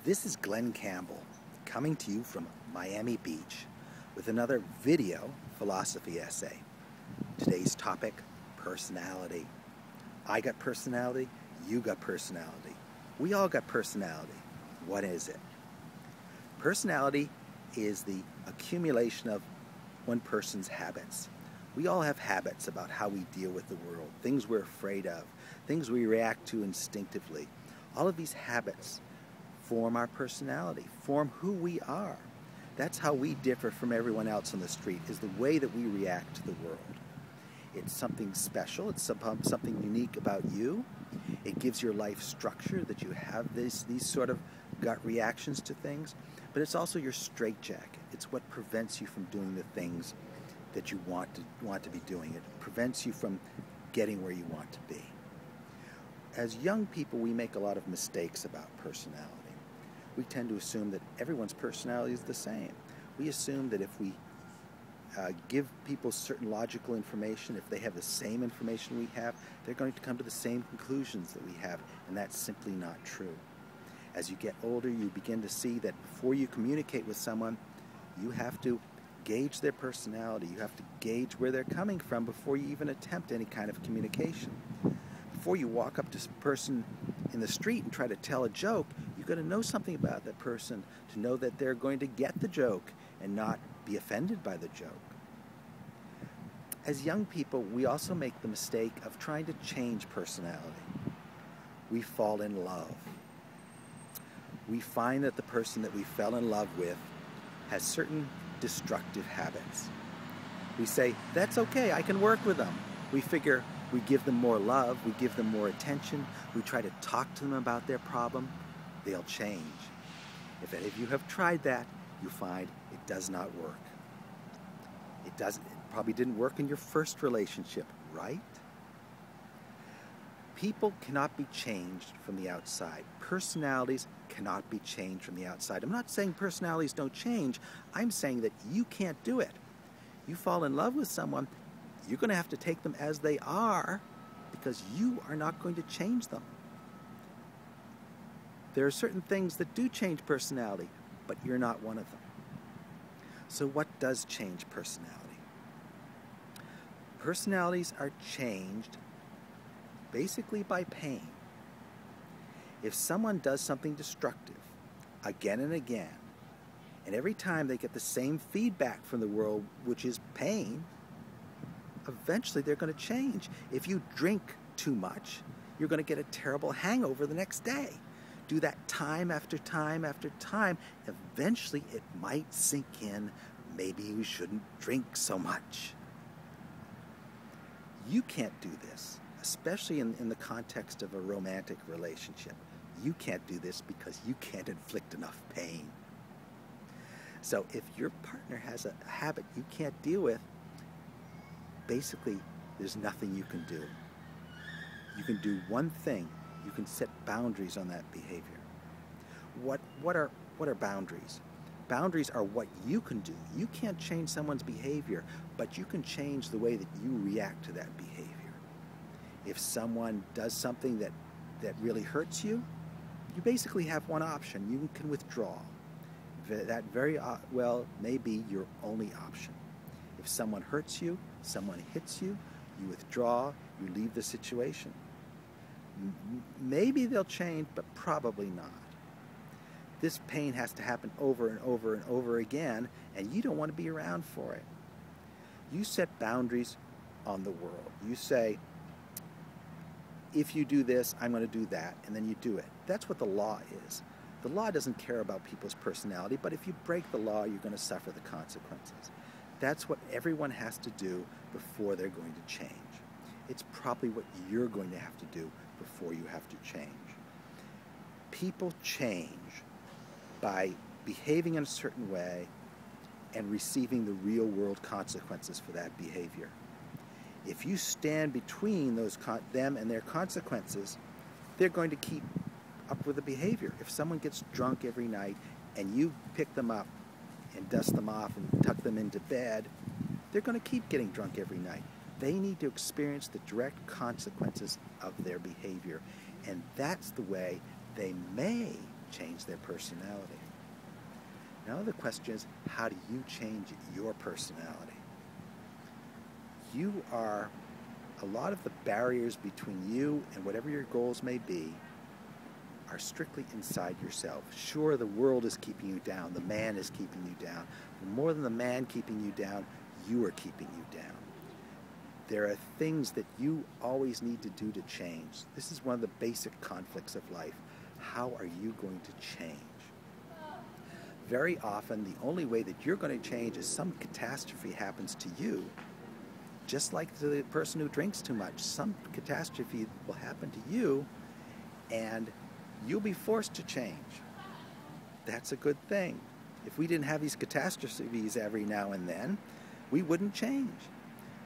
This is Glenn Campbell coming to you from Miami Beach with another video philosophy essay. Today's topic, personality. I got personality, you got personality. We all got personality. What is it? Personality is the accumulation of one person's habits. We all have habits about how we deal with the world, things we're afraid of, things we react to instinctively. All of these habits form our personality, form who we are. That's how we differ from everyone else on the street, is the way that we react to the world. It's something special, it's something unique about you. It gives your life structure, that you have these sort of gut reactions to things, but it's also your straitjacket. It's what prevents you from doing the things that you want to be doing. It prevents you from getting where you want to be. As young people, we make a lot of mistakes about personality. We tend to assume that everyone's personality is the same. We assume that if we give people certain logical information, if they have the same information we have, they're going to come to the same conclusions that we have, and that's simply not true. As you get older, you begin to see that before you communicate with someone, you have to gauge their personality. You have to gauge where they're coming from before you even attempt any kind of communication. Before you walk up to a person in the street and try to tell a joke, you've got to know something about that person to know that they're going to get the joke and not be offended by the joke. As young people, we also make the mistake of trying to change personality. We fall in love. We find that the person that we fell in love with has certain destructive habits. We say, that's okay, I can work with them. We figure we give them more love, we give them more attention, we try to talk to them about their problem, they'll change. If any of you have tried that, you find it does not work. It probably didn't work in your first relationship, right? People cannot be changed from the outside. Personalities cannot be changed from the outside. I'm not saying personalities don't change. I'm saying that you can't do it. You fall in love with someone, you're going to have to take them as they are because you are not going to change them. There are certain things that do change personality, but you're not one of them. So what does change personality? Personalities are changed basically by pain. If someone does something destructive again and again, and every time they get the same feedback from the world, which is pain, eventually they're going to change. If you drink too much, you're going to get a terrible hangover the next day. Do that time after time after time. Eventually it might sink in, maybe you shouldn't drink so much. You can't do this, especially in the context of a romantic relationship. You can't do this because you can't inflict enough pain. So if your partner has a habit you can't deal with, basically there's nothing you can do. You can do one thing. You can set boundaries on that behavior. What are boundaries? Boundaries are what you can do. You can't change someone's behavior, but you can change the way that you react to that behavior. If someone does something that really hurts you, you basically have one option. You can withdraw. That very well may be your only option. If someone hurts you, someone hits you, you withdraw, you leave the situation. Maybe they'll change, but probably not. This pain has to happen over and over and over again, and you don't want to be around for it. You set boundaries on the world. You say, if you do this, I'm going to do that, and then you do it. That's what the law is. The law doesn't care about people's personality, but if you break the law, you're going to suffer the consequences. That's what everyone has to do before they're going to change. It's probably what you're going to have to do before you have to change. People change by behaving in a certain way and receiving the real world consequences for that behavior. If you stand between them and their consequences, they're going to keep up with the behavior. If someone gets drunk every night and you pick them up and dust them off and tuck them into bed, they're going to keep getting drunk every night. They need to experience the direct consequences of their behavior, and that's the way they may change their personality. Now the question is, how do you change your personality? A lot of the barriers between you and whatever your goals may be are strictly inside yourself. Sure, the world is keeping you down. The man is keeping you down. But more than the man keeping you down, you are keeping you down. There are things that you always need to do to change. This is one of the basic conflicts of life. How are you going to change? Very often, the only way that you're going to change is some catastrophe happens to you. Just like to the person who drinks too much, some catastrophe will happen to you, and you'll be forced to change. That's a good thing. If we didn't have these catastrophes every now and then, we wouldn't change.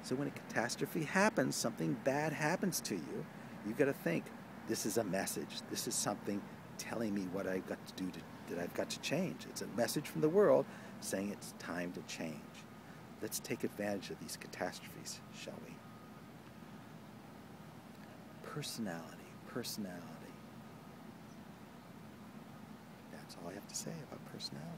So when a catastrophe happens, something bad happens to you, you've got to think, this is a message. This is something telling me what I've got to do, that I've got to change. It's a message from the world saying it's time to change. Let's take advantage of these catastrophes, shall we? Personality, personality. That's all I have to say about personality.